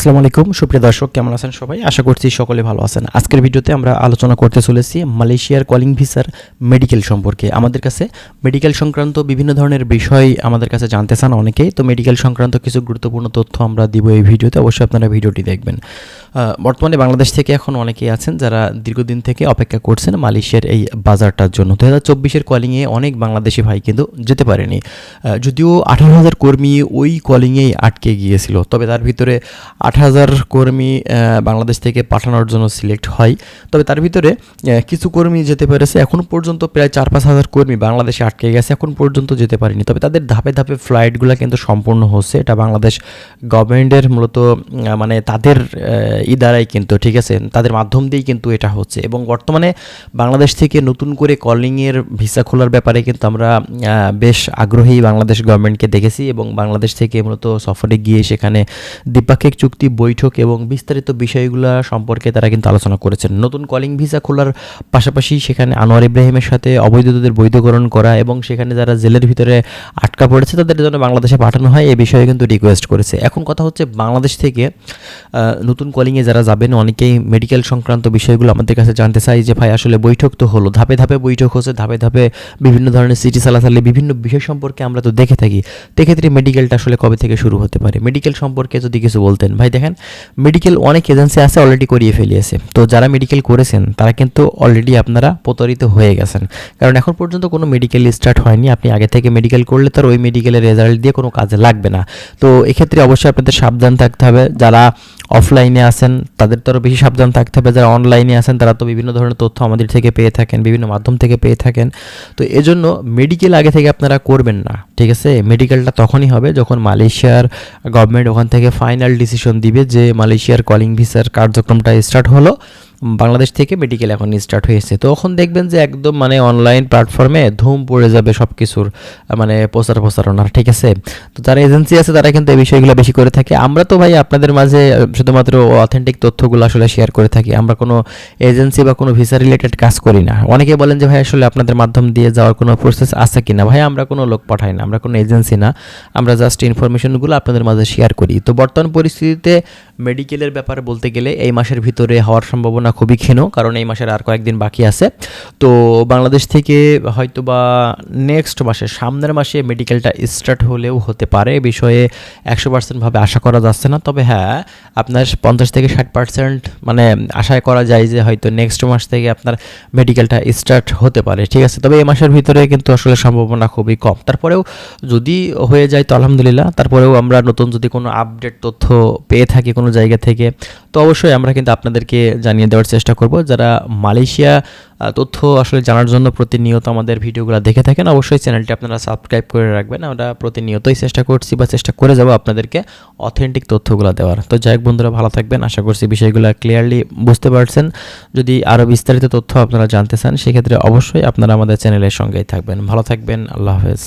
আসসালামু আলাইকুম সুপ্রিয় দর্শক, কেমন আছেন সবাই? আশা করছি সকলে ভালো আছেন। আজকের ভিডিওতে আমরা আলোচনা করতে চলেছি মালয়েশিয়ার কলিং ভিসার মেডিকেল সম্পর্কে। আমাদের কাছে মেডিকেল সংক্রান্ত বিভিন্ন ধরনের বিষয় আমাদের কাছে জানতে চান অনেকেই, তো মেডিকেল সংক্রান্ত কিছু গুরুত্বপূর্ণ তথ্য আমরা দিব এই ভিডিওতে। অবশ্যই আপনারা ভিডিওটি দেখবেন। বর্তমানে বাংলাদেশ থেকে এখন অনেকেই আছেন যারা দীর্ঘদিন থেকে অপেক্ষা করছেন মালয়েশিয়ার এই বাজারটার জন্য। 2024-এর কলিংয়ে অনেক বাংলাদেশি ভাই কিন্তু যেতে পারেনি, যদিও 18,000 কর্মী ওই কলিংয়েই আটকে গিয়েছিল। তবে তার ভিতরে 8,000 কর্মী বাংলাদেশ থেকে পাঠানোর জন্য সিলেক্ট হয়। তবে তার ভিতরে কিছু কর্মী যেতে পেরেছে। এখন পর্যন্ত প্রায় 4-5 হাজার কর্মী বাংলাদেশে আটকে গেছে, এখন পর্যন্ত যেতে পারেনি। তবে তাদের ধাপে ধাপে ফ্লাইটগুলো কিন্তু সম্পূর্ণ হচ্ছে। এটা বাংলাদেশ গভর্নমেন্টের মূলত মানে তাদের দ্বারাই কিন্তু, ঠিক আছে, তাদের মাধ্যম দিয়েই কিন্তু এটা হচ্ছে। এবং বর্তমানে বাংলাদেশ থেকে নতুন করে কলিংয়ের ভিসা খোলার ব্যাপারে কিন্তু আমরা বেশ আগ্রহী বাংলাদেশ গভর্নমেন্টকে দেখেছি। এবং বাংলাদেশ থেকে মূলত সফরে গিয়ে সেখানে দ্বিপাক্ষিক চুক্তি, বৈঠক এবং বিস্তারিত বিষয়গুলো সম্পর্কে তারা কিন্তু আলোচনা করেছেন। নতুন কলিং ভিসা খোলার পাশাপাশি সেখানে আনোয়ার ইব্রাহিমের সাথে অবৈধদের বৈধকরণ করা এবং সেখানে যারা জেলের ভিতরে আটকা পড়েছে তাদের জন্য বাংলাদেশে পাঠানো হয়, এই বিষয়ে কিন্তু রিকোয়েস্ট করেছে। এখন কথা হচ্ছে, বাংলাদেশ থেকে নতুন কলিংয়ে যারা যাবেন অনেকেই মেডিকেল সংক্রান্ত বিষয়গুলো আমাদের কাছে জানতে চাই যে ভাই আসলে বৈঠক তো হলো, ধাপে ধাপে বৈঠক হচ্ছে, ধাপে ধাপে বিভিন্ন ধরনের সিটি চালাচালি বিভিন্ন বিষয় সম্পর্কে আমরা তো দেখে থাকি। সেক্ষেত্রে মেডিকেলটা আসলে কবে থেকে শুরু হতে পারে? মেডিকেল সম্পর্কে যদি কিছু বলতেন ভাই। দেখেন, মেডিকেল অনেক এজেন্সি আছে অলরেডি করিয়ে ফেলিয়েছে। তো যারা মেডিকেল করেছেন তারা কিন্তু অলরেডি আপনারা প্রতারিত হয়ে গেছেন, কারণ এখন পর্যন্ত কোনো মেডিকেল স্টার্ট হয়নি। আপনি আগে থেকে মেডিকেল করলে তার ওই মেডিকেলের রেজাল্ট দিয়ে কোনো কাজে লাগবে না। তো এক্ষেত্রে অবশ্যই আপনাদের সাবধান থাকতে হবে। যারা অফলাইনে আছেন তাদের তো আরও বেশি সাবধান থাকতে হবে। যারা অনলাইনে আছেন তারা তো বিভিন্ন ধরনের তথ্য আমাদের থেকে পেয়ে থাকেন, বিভিন্ন মাধ্যম থেকে পেয়ে থাকেন। তো এজন্য মেডিকেল আগে থেকে আপনারা করবেন না, ঠিক আছে? মেডিকেলটা তখনই হবে যখন মালয়েশিয়ার গভর্নমেন্ট ওখান থেকে ফাইনাল ডিসিশন দিবে যে মালয়েশিয়ার কলিং ভিসার কার্যক্রমটা স্টার্ট হলো, বাংলাদেশ থেকে মেডিকেল এখন স্টার্ট হয়েছে। তো তখন দেখবেন যে একদম মানে অনলাইন প্ল্যাটফর্মে ধুম পড়ে যাবে সব কিছুর মানে প্রচারণা, ঠিক আছে? তো যারা এজেন্সি আছে তারা কিন্তু এই বিষয়গুলো বেশি করে থাকে। আমরা তো ভাই আপনাদের মাঝে শুধুমাত্র অথেন্টিক তথ্যগুলো আসলে শেয়ার করে থাকি। আমরা কোনো এজেন্সি বা কোনো ভিসা রিলেটেড কাজ করি না। অনেকে বলেন যে ভাই আসলে আপনাদের মাধ্যম দিয়ে যাওয়ার কোনো প্রসেস আছে কি না? ভাই আমরা কোনো লোক পাঠাই না, আমরা কোনো এজেন্সি না, আমরা জাস্ট ইনফরমেশনগুলো আপনাদের মাঝে শেয়ার করি। তো বর্তমান পরিস্থিতিতে মেডিকেলের ব্যাপারে বলতে গেলে এই মাসের ভিতরে হওয়ার সম্ভাবনা খুবই ক্ষীণ, কারণ এই মাসের আর কয়েকদিন বাকি আছে। তো বাংলাদেশ থেকে হয়তো বা নেক্সট মাসে, সামনের মাসে মেডিকেলটা স্টার্ট হলেও হতে পারে। এ বিষয়ে 100% ভাবে আশা করা যাচ্ছে না। তবে হ্যাঁ, আপনার 50 থেকে 60% মানে আশা করা যায় যে হয়তো নেক্সট মাস থেকে আপনার মেডিকেলটা স্টার্ট হতে পারে, ঠিক আছে? তবে এই মাসের ভিতরে কিন্তু আসলে সম্ভাবনা খুবই কম। তারপরেও যদি হয়ে যায় তো আলহামদুলিল্লাহ। তারপরেও আমরা নতুন যদি কোনো আপডেট তথ্য পেয়ে থাকি কোনো জায়গা থেকে, তো অবশ্যই আমরা কিন্তু আপনাদেরকে জানিয়ে দেওয়ার চেষ্টা করব। যারা মালয়েশিয়া তথ্য আসলে জানার জন্য প্রতিনিয়ত আমাদের ভিডিওগুলো দেখে থাকেন, অবশ্যই চ্যানেলটি আপনারা সাবস্ক্রাইব করে রাখবেন। আমরা প্রতিনিয়তই চেষ্টা করছি বা চেষ্টা করে যাব আপনাদেরকে অথেন্টিক তথ্যগুলো দেওয়ার। তো যাই হোক বন্ধুরা, ভালো থাকবেন। আশা করছি বিষয়গুলো ক্লিয়ারলি বুঝতে পারছেন। যদি আরও বিস্তারিত তথ্য আপনারা জানতে চান সেক্ষেত্রে অবশ্যই আপনারা আমাদের চ্যানেলের সঙ্গেই থাকবেন। ভালো থাকবেন। আল্লাহ হাফেজ।